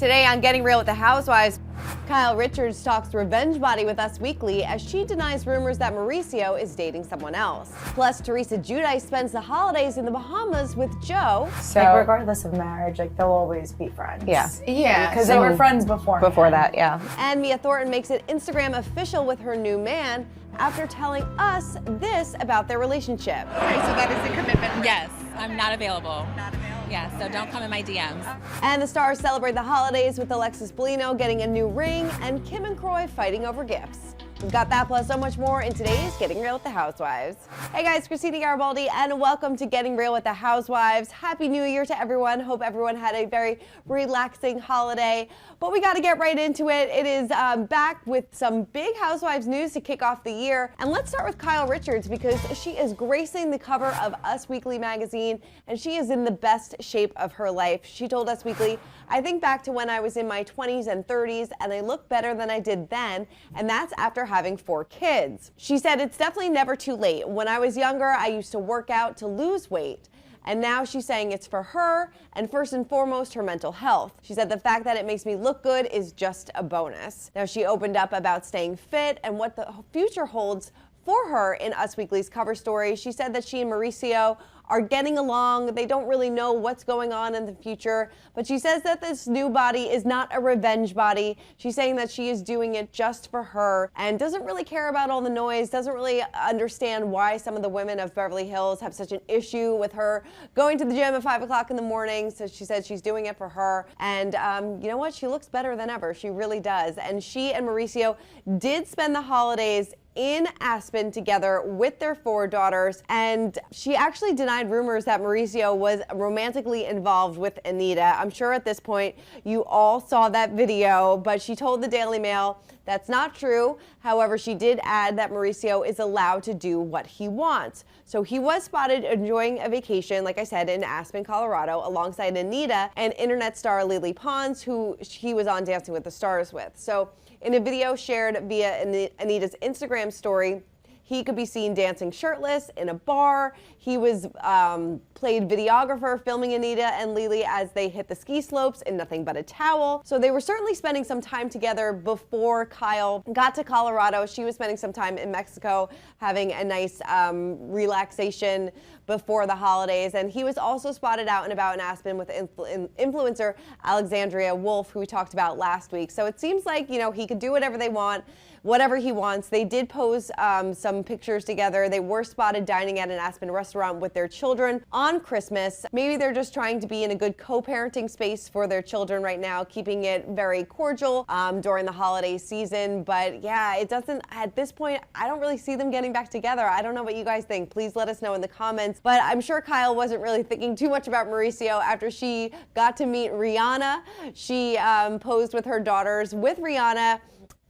Today on Getting Real with the Housewives, Kyle Richards talks revenge body with Us Weekly as she denies rumors that Mauricio is dating someone else. Plus, Teresa Giudice spends the holidays in the Bahamas with Joe. So regardless of marriage, they'll always be friends. Yeah. Because they were friends before that, yeah. And Mia Thornton makes it Instagram official with her new man after telling us this about their relationship. Okay, so that is a commitment. Yes, I'm not available. Yeah, so don't come in my DMs. And the stars celebrate the holidays with Alexis Bellino getting a new ring and Kim and Kroy fighting over gifts. We've got that plus so much more in today's Getting Real with the Housewives. Hey guys, Christina Garibaldi and welcome to Getting Real with the Housewives. Happy New Year to everyone. Hope everyone had a very relaxing holiday. But we got to get right into it. It is back with some big Housewives news to kick off the year. And let's start with Kyle Richards because she is gracing the cover of Us Weekly magazine and she is in the best shape of her life. She told Us Weekly, "I think back to when I was in my 20s and 30s and I look better than I did then, and that's after having 4 kids." She said, "It's definitely never too late. When I was younger, I used to work out to lose weight." And now she's saying it's for her and first and foremost her mental health. She said the fact that it makes me look good is just a bonus. Now she opened up about staying fit and what the future holds for her in Us Weekly's cover story. She said that she and Mauricio are getting along. They don't really know what's going on in the future, but she says that this new body is not a revenge body. She's saying that she is doing it just for her and doesn't really care about all the noise, doesn't really understand why some of the women of Beverly Hills have such an issue with her going to the gym at 5 o'clock in the morning. So she said she's doing it for her. And you know what? She looks better than ever. She really does. And she and Mauricio did spend the holidays in Aspen together with their 4 daughters, and she actually denied rumors that Mauricio was romantically involved with Anita. I'm sure at this point you all saw that video, but she told the Daily Mail that's not true. However, she did add that Mauricio is allowed to do what he wants. So he was spotted enjoying a vacation, like I said, in Aspen, Colorado, alongside Anita and internet star Lily Pons, who he was on Dancing with the Stars with. So in a video shared via Anita's Instagram story, he could be seen dancing shirtless in a bar. He was played videographer filming Anita and Lily as they hit the ski slopes in nothing but a towel. So they were certainly spending some time together before Kyle got to Colorado. She was spending some time in Mexico having a nice relaxation before the holidays. And he was also spotted out and about in Aspen with influencer Alexandria Wolf, who we talked about last week. So it seems like, you know, he could do whatever they want, whatever he wants. They did pose some pictures together. They were spotted dining at an Aspen restaurant with their children on Christmas. Maybe they're just trying to be in a good co-parenting space for their children right now, keeping it very cordial during the holiday season. But yeah, it doesn't, at this point, I don't really see them getting back together. I don't know what you guys think. Please let us know in the comments. But I'm sure Kyle wasn't really thinking too much about Mauricio after she got to meet Rihanna. She posed with her daughters with Rihanna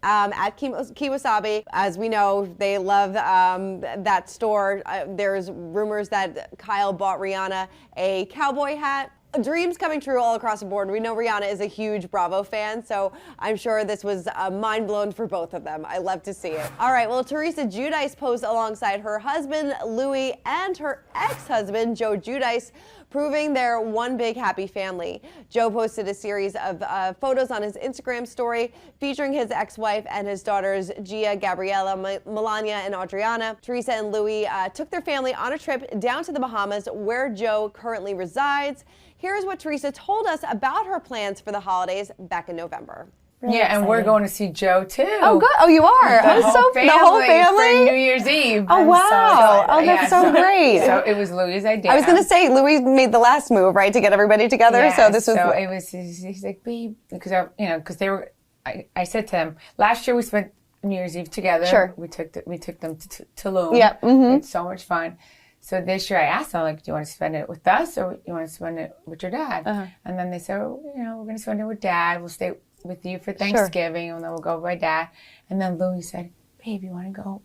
at Kiwasabi. As we know, they love that store. There's rumors that Kyle bought Rihanna a cowboy hat. Dreams coming true all across the board. We know Rihanna is a huge Bravo fan, so I'm sure this was mind blown for both of them. I love to see it. All right, well, Teresa Giudice posed alongside her husband, Louis, and her ex-husband, Joe Giudice, proving they're one big happy family. Joe posted a series of photos on his Instagram story featuring his ex-wife and his daughters, Gia, Gabriella, Melania, and Adriana. Teresa and Louis took their family on a trip down to the Bahamas, where Joe currently resides. Here's what Teresa told us about her plans for the holidays back in November. Really exciting. We're going to see Joe too. Oh, good. Oh, you are. The whole family for New Year's Eve. Oh, wow. Oh, that's so great. So it was Louis' idea. I was going to say, Louis made the last move, right, to get everybody together. Yeah, so this was. So it was. He's like, babe, because because they were. I said to him, last year we spent New Year's Eve together. Sure. We took them to Tulum. Yep. Mm-hmm. It's so much fun. So this year I asked them, like, do you want to spend it with us or you want to spend it with your dad? Uh-huh. And then they said, we're going to spend it with Dad. We'll stay with you for Thanksgiving, and then we'll go with my dad. And then Louis said, babe, you want to go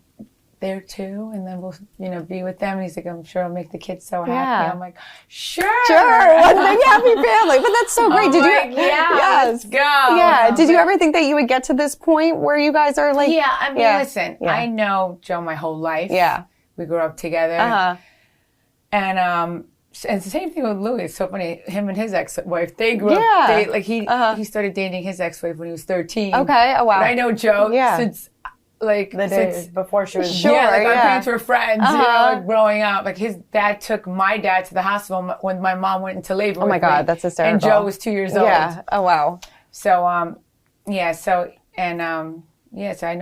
there too? And then we'll, be with them. And he's like, I'm sure it'll make the kids so happy. Yeah. I'm like, sure. One big happy family. But that's so great. Let's go. Yeah. Did you ever think that you would get to this point where you guys are like? Yeah. I mean, listen, I know Joe my whole life. Yeah. We grew up together. Uh-huh. And And it's the same thing with Louis. It's so funny. Him and his ex-wife, they grew up. He started dating his ex-wife when he was 13. Okay. Oh wow. But I know Joe since like The days before she was Sure. our parents were friends. You know, like growing up. Like his dad took my dad to the hospital when my mom went into labor. Oh my God, that's hysterical. And Joe was 2 years old. Yeah. Oh wow. So so I know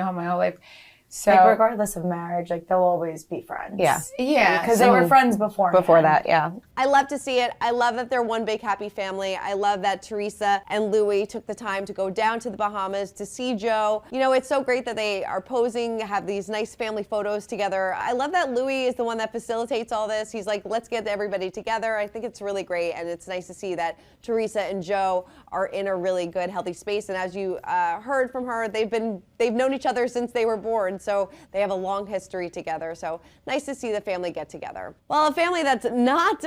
him my whole life. So like regardless of marriage, like they'll always be friends. Yeah. Yeah. Because they were friends before. Before that, yeah. I love to see it. I love that they're one big happy family. I love that Teresa and Louis took the time to go down to the Bahamas to see Joe. You know, it's so great that they are posing, have these nice family photos together. I love that Louis is the one that facilitates all this. He's like, let's get everybody together. I think it's really great, and it's nice to see that Teresa and Joe are in a really good, healthy space. And as you heard from her, they've known each other since they were born, so they have a long history together. So nice to see the family get together. Well, a family that's not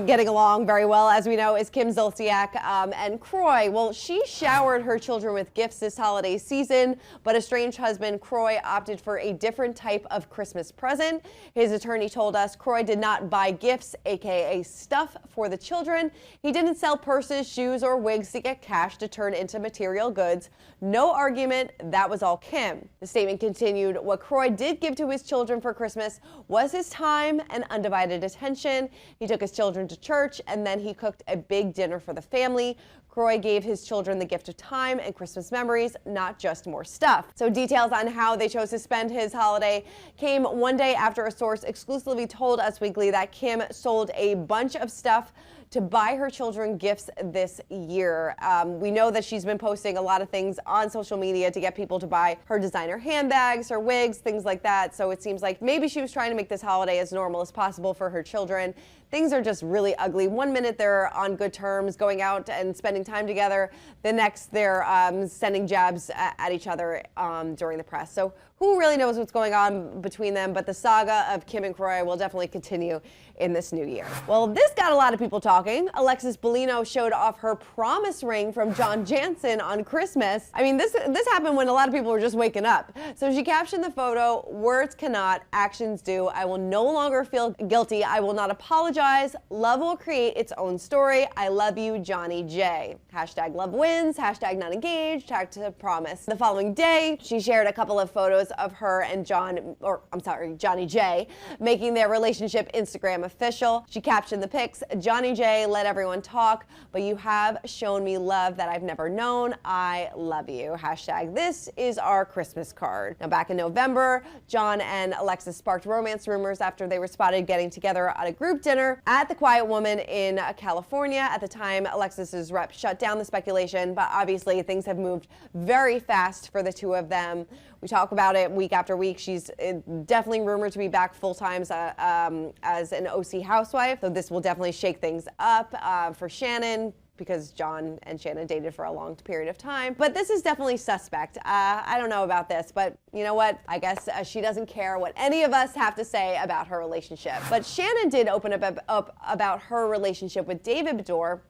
getting along very well, as we know, is Kim Zolciak and Kroy. Well, she showered her children with gifts this holiday season, but estranged husband Kroy opted for a different type of Christmas present. His attorney told us Kroy did not buy gifts, aka stuff, for the children. He didn't sell purses, shoes, or wigs to get cash to turn into material goods. No argument, that was all Kim. The statement continued, what Kroy did give to his children for Christmas was his time and undivided attention. He took his children to church, and then he cooked a big dinner for the family. Kroy gave his children the gift of time and Christmas memories, not just more stuff. So details on how they chose to spend his holiday came one day after a source exclusively told Us Weekly that Kim sold a bunch of stuff to buy her children gifts this year. We know that she's been posting a lot of things on social media to get people to buy her designer handbags, her wigs, things like that. So it seems like maybe she was trying to make this holiday as normal as possible for her children. Things are just really ugly. One minute they're on good terms, going out and spending time together. The next they're sending jabs at each other during the press. So who really knows what's going on between them? But the saga of Kim and Kroy will definitely continue in this new year. Well, this got a lot of people talking. Alexis Bellino showed off her promise ring from John Jansen on Christmas. I mean, this happened when a lot of people were just waking up. So she captioned the photo, words cannot, actions do. I will no longer feel guilty. I will not apologize. Love will create its own story. I love you, Johnny J. Hashtag love wins, hashtag not engaged, hashtag promise. The following day, she shared a couple of photos of her and Johnny J, making their relationship Instagram official. She captioned the pics, Johnny J, let everyone talk, but you have shown me love that I've never known. I love you. Hashtag this is our Christmas card. Now, back in November, John and Alexis sparked romance rumors after they were spotted getting together at a group dinner at the Quiet Woman in California. At the time, Alexis's rep shut down the speculation, but obviously things have moved very fast for the two of them. We talk about it week after week. She's definitely rumored to be back full-time as an OC housewife, so this will definitely shake things up for Shannon, because John and Shannon dated for a long period of time. But this is definitely suspect. I don't know about this, but you know what? I guess she doesn't care what any of us have to say about her relationship. But Shannon did open up about her relationship with David Beador.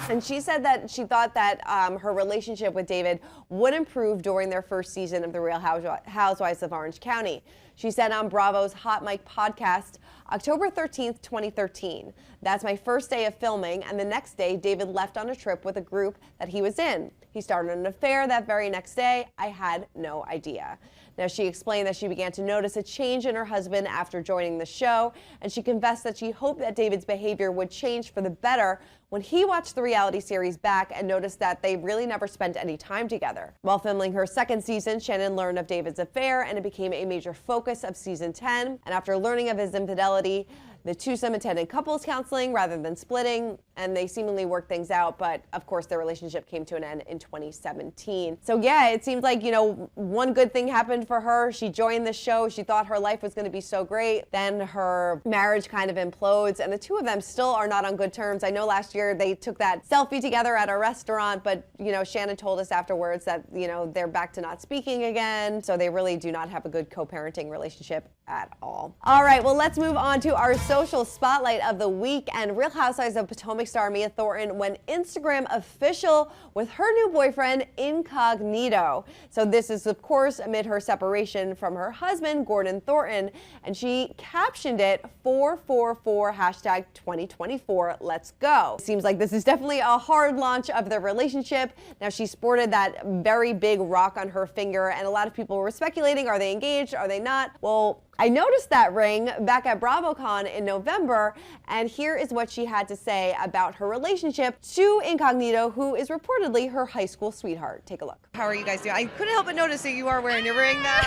And she said that she thought that her relationship with David would improve during their first season of The Real Housewives of Orange County. She said on Bravo's Hot Mic podcast, October 13th, 2013. That's my first day of filming, and the next day, David left on a trip with a group that he was in. He started an affair that very next day. I had no idea. Now, she explained that she began to notice a change in her husband after joining the show, and she confessed that she hoped that David's behavior would change for the better when he watched the reality series back and noticed that they really never spent any time together. While filming her second season, Shannon learned of David's affair, and it became a major focus of season 10. And after learning of his infidelity, the twosome attended couples counseling rather than splitting, and they seemingly worked things out, but of course their relationship came to an end in 2017. So yeah, it seems like, you know, one good thing happened for her. She joined the show. She thought her life was going to be so great. Then her marriage kind of implodes, and the two of them still are not on good terms. I know last year they took that selfie together at a restaurant, but, you know, Shannon told us afterwards that, you know, they're back to not speaking again. So they really do not have a good co-parenting relationship at all. All right, well, let's move on to our social spotlight of the week. And Real Housewives of Potomac star Mia Thornton went Instagram official with her new boyfriend, Incognito. So this is, of course, amid her separation from her husband, Gordon Thornton. And she captioned it 444 hashtag 2024, let's go. Seems like this is definitely a hard launch of their relationship. Now, she sported that very big rock on her finger, and a lot of people were speculating, are they engaged, are they not? Well, I noticed that ring back at BravoCon in November, and here is what she had to say about her relationship to Incognito, who is reportedly her high school sweetheart. Take a look. How are you guys doing? I couldn't help but notice that you are wearing your ring now.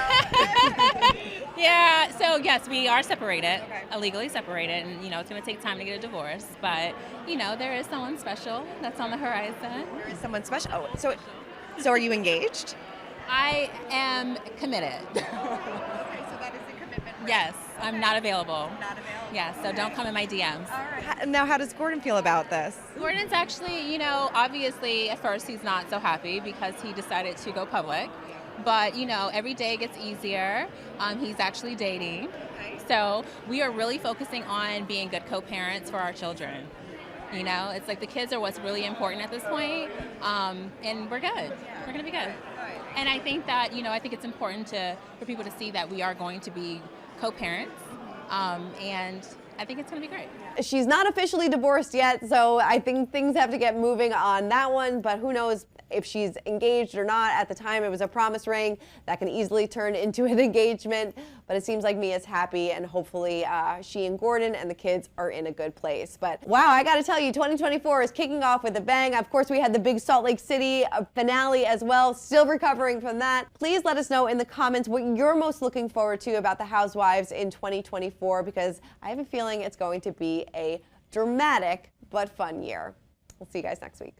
Yeah, so yes, we are separated, illegally separated, and it's going to take time to get a divorce, but there is someone special that's on the horizon. There is someone special. Oh, so are you engaged? I am committed. Yes, I'm not available. Yes, so don't come in my DMs. All right. Now, how does Gordon feel about this? Gordon's actually, obviously at first he's not so happy because he decided to go public. But, every day gets easier. He's actually dating. So we are really focusing on being good co-parents for our children. It's like the kids are what's really important at this point. And we're good. We're going to be good. And I think that, I think it's important for people to see that we are going to be co-parents, and I think it's going to be great. She's not officially divorced yet, so I think things have to get moving on that one, but who knows if she's engaged or not. At the time, it was a promise ring that can easily turn into an engagement, but it seems like Mia's happy, and hopefully she and Gordon and the kids are in a good place. But wow, I gotta tell you, 2024 is kicking off with a bang. Of course, we had the big Salt Lake City finale as well, still recovering from that. Please let us know in the comments what you're most looking forward to about the Housewives in 2024, because I have a feeling it's going to be a dramatic but fun year. We'll see you guys next week.